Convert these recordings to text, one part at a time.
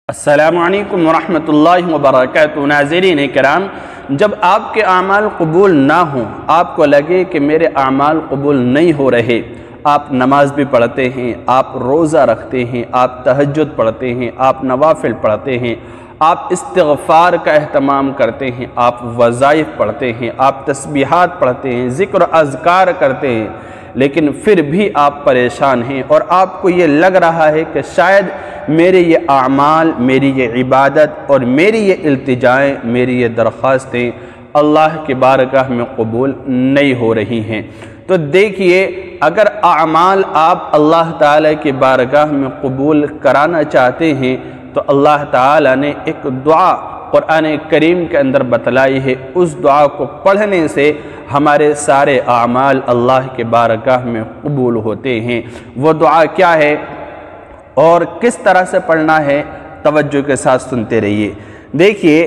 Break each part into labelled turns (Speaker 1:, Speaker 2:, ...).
Speaker 1: السلام علیکم ورحمۃ اللہ وبرکاتہ۔ ناظرین کرام، جب آپ کے اعمال قبول نہ ہوں، آپ کو لگے کہ میرے اعمال قبول نہیں ہو رہے، آپ نماز بھی پڑھتے ہیں، آپ روزہ رکھتے ہیں، آپ تہجد پڑھتے ہیں، آپ نوافل پڑھتے ہیں، آپ استغفار کا اہتمام کرتے ہیں، آپ وظائف پڑھتے ہیں، آپ تسبیحات پڑھتے ہیں، ذکر و اذکار کرتے ہیں، لیکن پھر بھی آپ پریشان ہیں اور آپ کو یہ لگ رہا ہے کہ شاید میرے یہ اعمال، میری یہ عبادت اور میری یہ التجائیں، میری یہ درخواستیں اللہ کی بارگاہ میں قبول نہیں ہو رہی ہیں، تو دیکھیے، اگر اعمال آپ اللہ تعالیٰ کی بارگاہ میں قبول کرانا چاہتے ہیں تو اللہ تعالیٰ نے ایک دعا قرآن کریم کے اندر بتلائی ہے۔ اس دعا کو پڑھنے سے ہمارے سارے اعمال اللہ کے بارگاہ میں قبول ہوتے ہیں۔ وہ دعا کیا ہے اور کس طرح سے پڑھنا ہے، توجہ کے ساتھ سنتے رہیے۔ دیکھیے،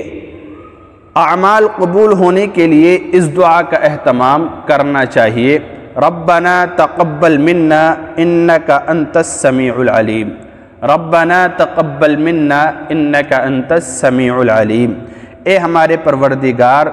Speaker 1: اعمال قبول ہونے کے لیے اس دعا کا اہتمام کرنا چاہیے۔ ربنا تقبل منا انک انت السمیع العلیم، ربنا تقبل منا انک انت السمیع العلیم۔ اے ہمارے پروردگار،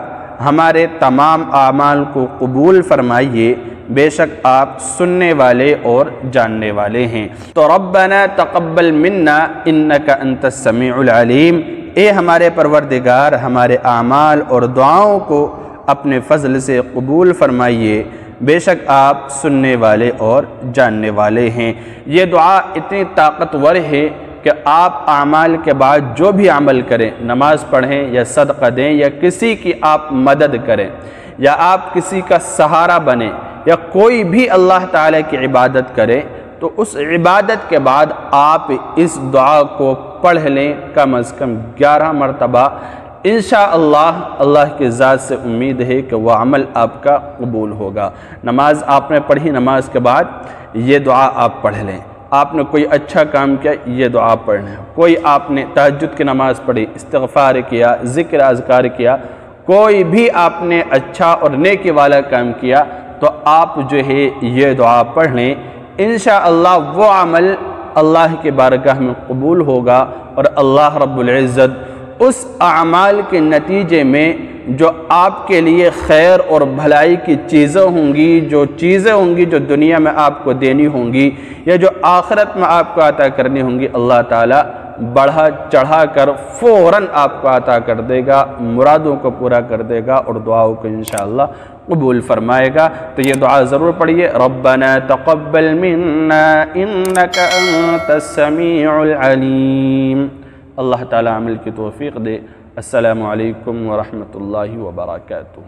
Speaker 1: ہمارے تمام اعمال کو قبول فرمائیے، بے شک آپ سننے والے اور جاننے والے ہیں۔ تو ربنا تقبل منا انک انت السمیع العلیم، اے ہمارے پروردگار، ہمارے اعمال اور دعاؤں کو اپنے فضل سے قبول فرمائیے، بے شک آپ سننے والے اور جاننے والے ہیں۔ یہ دعا اتنی طاقتور ہے کہ آپ اعمال کے بعد جو بھی عمل کریں، نماز پڑھیں یا صدقہ دیں یا کسی کی آپ مدد کریں یا آپ کسی کا سہارا بنیں یا کوئی بھی اللہ تعالیٰ کی عبادت کریں، تو اس عبادت کے بعد آپ اس دعا کو پڑھ لیں کم از کم 11 مرتبہ۔ انشاءاللہ اللہ کی ذات سے امید ہے کہ وہ عمل آپ کا قبول ہوگا۔ نماز آپ نے پڑھی، نماز کے بعد یہ دعا آپ پڑھ لیں۔ آپ نے کوئی اچھا کام کیا، یہ دعا پڑھ لیں۔ کوئی آپ نے تہجد کی نماز پڑھی، استغفار کیا، ذکر اذکار کیا، کوئی بھی آپ نے اچھا اور نیکی والا کام کیا، تو آپ جو ہے یہ دعا پڑھ لیں۔ انشاءاللہ وہ عمل اللہ کی بارگاہ میں قبول ہوگا اور اللہ رب العزت اس اعمال کے نتیجے میں جو آپ کے لیے خیر اور بھلائی کی چیزیں ہوں گی، جو چیزیں ہوں گی جو دنیا میں آپ کو دینی ہوں گی یا جو آخرت میں آپ کو عطا کرنی ہوں گی، اللہ تعالیٰ بڑھا چڑھا کر فوراً آپ کو عطا کر دے گا، مرادوں کو پورا کر دے گا اور دعاؤں کو انشاءاللہ قبول فرمائے گا۔ تو یہ دعا ضرور پڑھیے، ربنا تقبل منا انک انت السمیع العلیم۔ اللہ تعالیٰ عمل کی توفیق دے۔ السلام علیکم ورحمۃ اللہ وبرکاتہ۔